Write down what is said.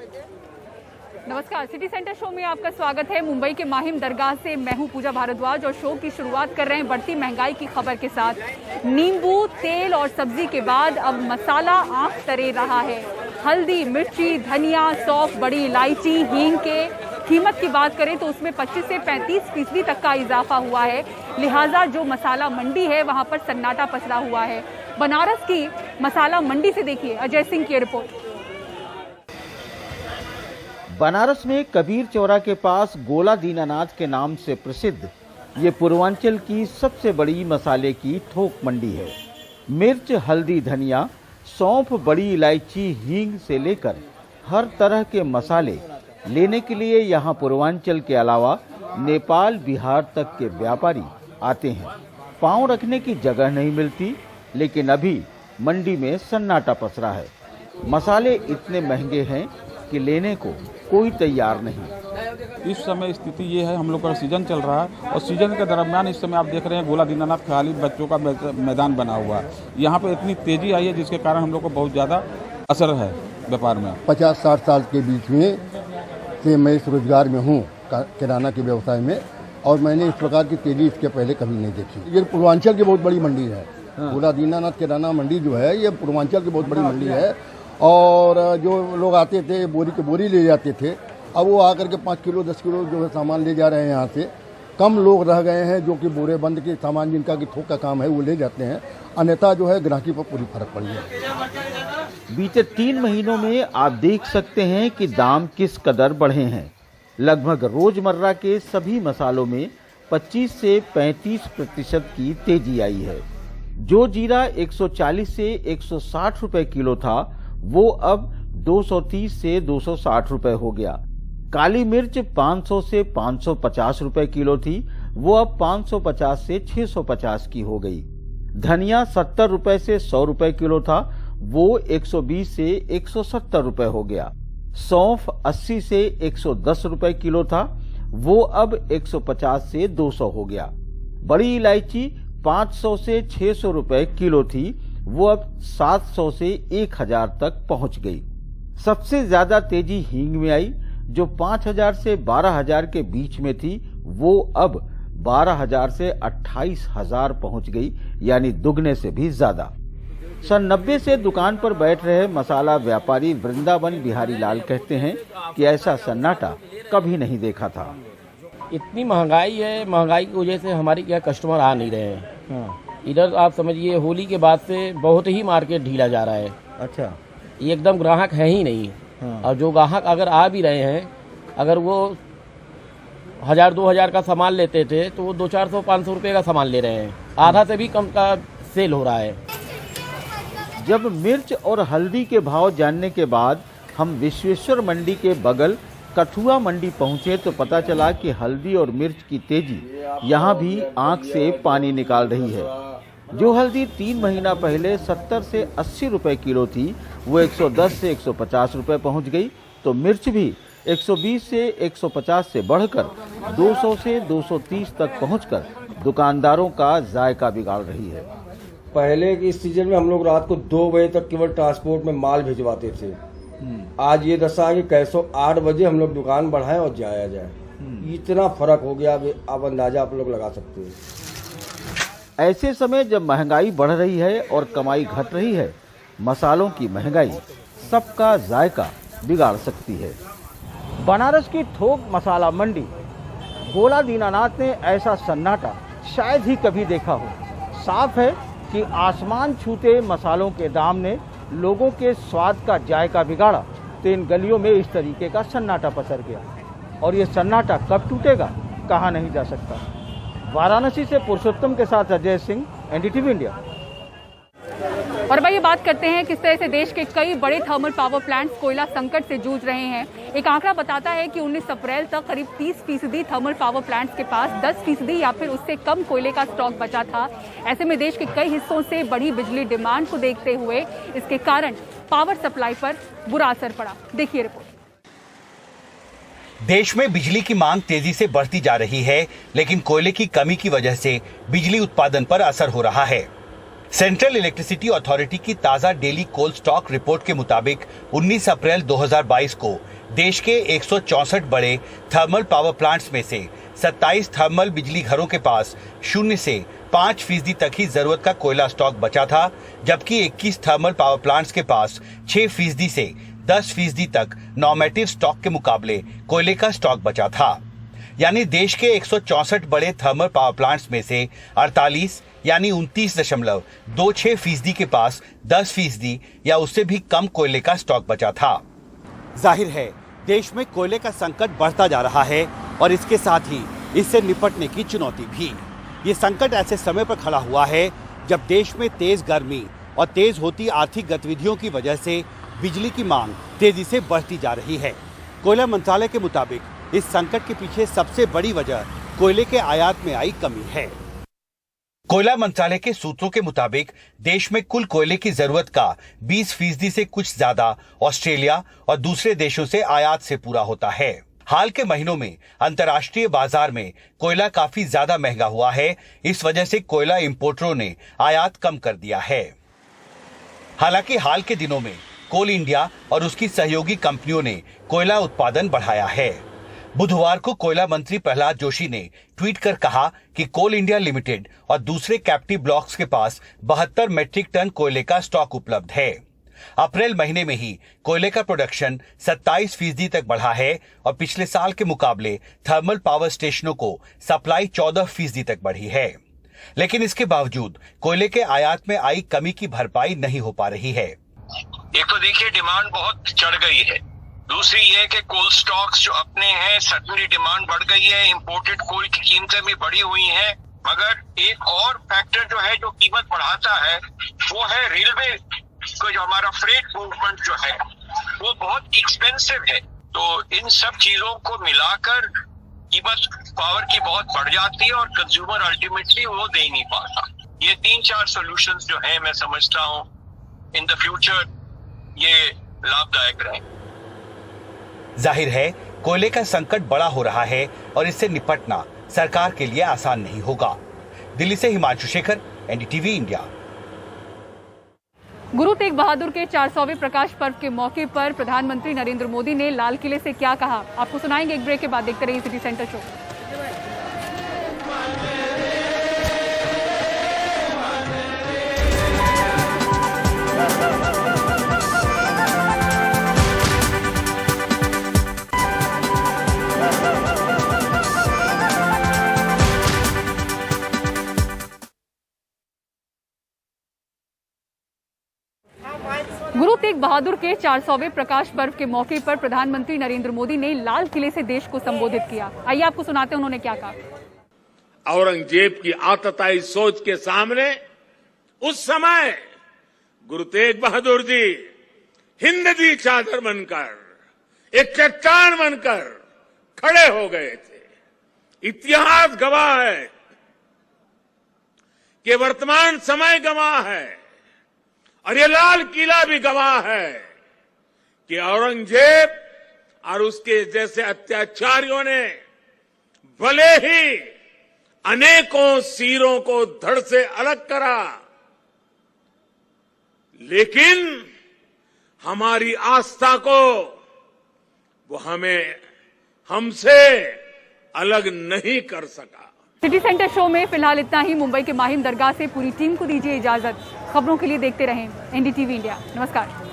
नमस्कार, city centre show में आपका स्वागत है। मुंबई के माहिम दरगाह से मैं हूं पूजा भारद्वाज और शो की शुरुआत कर रहे हैं बढ़ती महंगाई की खबर के साथ। नींबू, तेल और सब्जी के बाद अब मसाला आंख तरे रहा है। हल्दी, मिर्ची, धनिया, सौंफ, बड़ी इलायची, हींग के कीमत की बात करें तो उसमें 25 से 35% तक का इजाफा हुआ है। लिहाजा जो मसाला मंडी है वहां पर सन्नाटा पसरा हुआ है। बनारस की मसाला मंडी से देखिए अजय सिंह की रिपोर्ट। बनारस में कबीर चौरा के पास गोला दीनानाथ के नाम से प्रसिद्ध ये पूर्वांचल की सबसे बड़ी मसाले की थोक मंडी है। मिर्च, हल्दी, धनिया, सौंफ, बड़ी इलायची, हींग से लेकर हर तरह के मसाले लेने के लिए यहाँ पूर्वांचल के अलावा नेपाल, बिहार तक के व्यापारी आते हैं। पांव रखने की जगह नहीं मिलती, लेकिन अभी मंडी में सन्नाटा पसरा है। मसाले इतने महंगे हैं कि लेने को कोई तैयार नहीं। इस समय स्थिति ये है, हम लोग का सीजन चल रहा है और सीजन के दरमियान इस समय आप देख रहे हैं गोला दीनानाथ खाली बच्चों का मैदान बना हुआ है। यहाँ पे इतनी तेजी आई है जिसके कारण हम लोग को बहुत ज़्यादा असर है व्यापार में। 50-60 साल के बीच में से मैं इस रोजगार में हूँ, किराना के व्यवसाय में, और मैंने इस प्रकार की तेजी इसके पहले कभी नहीं देखी। ये पूर्वांचल की बहुत बड़ी मंडी है। गोला दीनानाथ किराना मंडी जो है ये पूर्वांचल की बहुत बड़ी मंडी है। और जो लोग आते थे बोरी के बोरी ले जाते थे, अब वो आकर के 5 किलो 10 किलो जो है सामान ले जा रहे हैं। यहाँ से कम लोग रह गए हैं जो कि बोरे बंद के सामान जिनका कि थोक का काम है वो ले जाते हैं, अन्यथा जो है ग्राहकी पर पूरी फर्क पड़ी है। बीते 3 महीनों में आप देख सकते हैं कि दाम किस कदर बढ़े हैं। लगभग रोजमर्रा के सभी मसालों में 25 से 35% की तेजी आई है। जो जीरा 140 से 160 रुपए किलो था वो अब 230 से 260 रुपए हो गया। काली मिर्च 500 से 550 रुपए किलो थी, वो अब 550 से 650 की हो गई। धनिया 70 रुपए से 100 रुपए किलो था, वो 120 से 170 रुपए हो गया। सौंफ 80 से 110 रुपए किलो था, वो अब 150 से 200 हो गया। बड़ी इलायची 500 से 600 रुपए किलो थी, वो अब 700 से 1000 तक पहुंच गई। सबसे ज्यादा तेजी हींग में आई, जो 5000 से 12000 के बीच में थी, वो अब 12000 से 28000 पहुंच गई, यानी दुगने से भी ज्यादा। सन 90 से दुकान पर बैठ रहे मसाला व्यापारी वृंदावन बिहारी लाल कहते हैं कि ऐसा सन्नाटा कभी नहीं देखा था। इतनी महंगाई है, महंगाई की वजह से हमारे क्या कस्टमर आ नहीं रहे हैं। इधर आप समझिए होली के बाद से बहुत ही मार्केट ढीला जा रहा है। अच्छा, एकदम ग्राहक है ही नहीं। और जो ग्राहक अगर आ भी रहे हैं, अगर वो 1000-2000 का सामान लेते थे तो वो 200-400-500 रुपए का सामान ले रहे हैं। आधा से भी कम का सेल हो रहा है। जब मिर्च और हल्दी के भाव जानने के बाद हम विश्वेश्वर मंडी के बगल कठुआ मंडी पहुंचे तो पता चला कि हल्दी और मिर्च की तेजी यहाँ भी आंख से पानी निकाल रही है। जो हल्दी 3 महीना पहले 70 से 80 रुपए किलो थी, वो 110 से 150 रुपए पहुंच गई, तो मिर्च भी 120 से 150 से बढ़कर 200 से 230 तक पहुंचकर दुकानदारों का जायका बिगाड़ रही है। पहले के इस सीजन में हम लोग रात को 2 बजे तक केवल ट्रांसपोर्ट में माल भिजवाते थे। आज ये दशा है कि कैसो 8 बजे हम लोग दुकान बढ़ाएं और जाया जाए। इतना फर्क हो गया, आप अंदाजा आप लोग लगा सकते हैं। ऐसे समय जब महंगाई बढ़ रही है और कमाई घट रही है, मसालों की महंगाई सबका जायका बिगाड़ सकती है। बनारस की थोक मसाला मंडी गोला दीनानाथ ने ऐसा सन्नाटा शायद ही कभी देखा हो। साफ है कि आसमान छूते मसालों के दाम ने लोगों के स्वाद का जायका बिगाड़ा, तो इन गलियों में इस तरीके का सन्नाटा पसर गया। और ये सन्नाटा कब टूटेगा कहा नहीं जा सकता। वाराणसी से पुरुषोत्तम के साथ अजय सिंह, एनडीटीवी इंडिया। और भाई ये बात करते हैं किस तरह से देश के कई बड़े थर्मल पावर प्लांट्स कोयला संकट से जूझ रहे हैं। एक आंकड़ा बताता है कि 19 अप्रैल तक करीब 30% थर्मल पावर प्लांट्स के पास 10% या फिर उससे कम कोयले का स्टॉक बचा था। ऐसे में देश के कई हिस्सों से बढ़ी बिजली डिमांड को देखते हुए इसके कारण पावर सप्लाई पर बुरा असर पड़ा। देखिए रिपोर्ट। देश में बिजली की मांग तेजी से बढ़ती जा रही है, लेकिन कोयले की कमी की वजह से बिजली उत्पादन पर असर हो रहा है। सेंट्रल इलेक्ट्रिसिटी अथॉरिटी की ताजा डेली कोल स्टॉक रिपोर्ट के मुताबिक 19 अप्रैल 2022 को देश के 164 बड़े थर्मल पावर प्लांट्स में से 27 थर्मल बिजली घरों के पास 0 से 5% तक ही जरूरत का कोयला स्टॉक बचा था, जबकि 21 थर्मल पावर प्लांट्स के पास 6% से 10% तक नॉर्मेटिव स्टॉक के मुकाबले कोयले का स्टॉक बचा था। यानी देश के 164 बड़े थर्मल पावर प्लांट्स में से 48 यानी 29.26% के पास 10% या उससे भी कम कोयले का स्टॉक बचा था। जाहिर है देश में कोयले का संकट बढ़ता जा रहा है और इसके साथ ही इससे निपटने की चुनौती भी। ये संकट ऐसे समय पर खड़ा हुआ है जब देश में तेज गर्मी और तेज होती आर्थिक गतिविधियों की वजह से बिजली की मांग तेजी से बढ़ती जा रही है। कोयला मंत्रालय के मुताबिक इस संकट के पीछे सबसे बड़ी वजह कोयले के आयात में आई कमी है। कोयला मंत्रालय के सूत्रों के मुताबिक देश में कुल कोयले की जरूरत का 20% से कुछ ज्यादा ऑस्ट्रेलिया और दूसरे देशों से आयात से पूरा होता है। हाल के महीनों में अंतर्राष्ट्रीय बाजार में कोयला काफी ज्यादा महंगा हुआ है। इस वजह से कोयला इंपोर्टरों ने आयात कम कर दिया है। हालांकि हाल के दिनों में कोल इंडिया और उसकी सहयोगी कंपनियों ने कोयला उत्पादन बढ़ाया है। बुधवार को कोयला मंत्री प्रहलाद जोशी ने ट्वीट कर कहा कि कोल इंडिया लिमिटेड और दूसरे कैप्टिव ब्लॉक्स के पास 72 मीट्रिक टन कोयले का स्टॉक उपलब्ध है। अप्रैल महीने में ही कोयले का प्रोडक्शन 27% तक बढ़ा है और पिछले साल के मुकाबले थर्मल पावर स्टेशनों को सप्लाई 14% तक बढ़ी है। लेकिन इसके बावजूद कोयले के आयात में आई कमी की भरपाई नहीं हो पा रही है। एक तो देखिए डिमांड बहुत चढ़ गई है, दूसरी ये कि कोल स्टॉक्स जो अपने हैं सडनली डिमांड बढ़ गई है, इंपोर्टेड कोल की कीमतें भी बढ़ी हुई हैं। मगर एक और फैक्टर जो है जो कीमत बढ़ाता है वो है रेलवे को, जो हमारा फ्रेट मूवमेंट जो है वो बहुत एक्सपेंसिव है। तो इन सब चीजों को मिलाकर कीमत पावर की बहुत बढ़ जाती है और कंज्यूमर अल्टीमेटली वो दे नहीं पाता। ये 3-4 सॉल्यूशंस जो है मैं समझता हूँ इन द फ्यूचर ये लाभदायक रहे। जाहिर है कोयले का संकट बड़ा हो रहा है और इससे निपटना सरकार के लिए आसान नहीं होगा। दिल्ली से हिमांशु शेखर, एनडीटीवी इंडिया। गुरु तेग बहादुर के 400वें प्रकाश पर्व के मौके पर प्रधानमंत्री नरेंद्र मोदी ने लाल किले से क्या कहा, आपको सुनाएंगे। एक ब्रेक के बाद देखते रहिए city centre show. Guru Tegh Bahadur के 400वें प्रकाश पर्व के मौके पर प्रधानमंत्री नरेंद्र मोदी ने लाल किले से देश को संबोधित किया। आइए आपको सुनाते हैं उन्होंने क्या कहा। औरंगजेब की आतताई सोच के सामने उस समय गुरु तेग बहादुर जी हिंद की चादर बनकर एक चट्टान बनकर खड़े हो गए थे। इतिहास गवाह है कि वर्तमान समय गवाह है और ये लाल किला भी गवाह है कि औरंगजेब और उसके जैसे अत्याचारियों ने भले ही अनेकों सिरों को धड़ से अलग करा, लेकिन हमारी आस्था को वो हमसे अलग नहीं कर सका। सिटी सेंटर शो में फिलहाल इतना ही। मुंबई के माहिम दरगाह से पूरी टीम को दीजिए इजाजत। खबरों के लिए देखते रहें एनडीटीवी इंडिया। नमस्कार।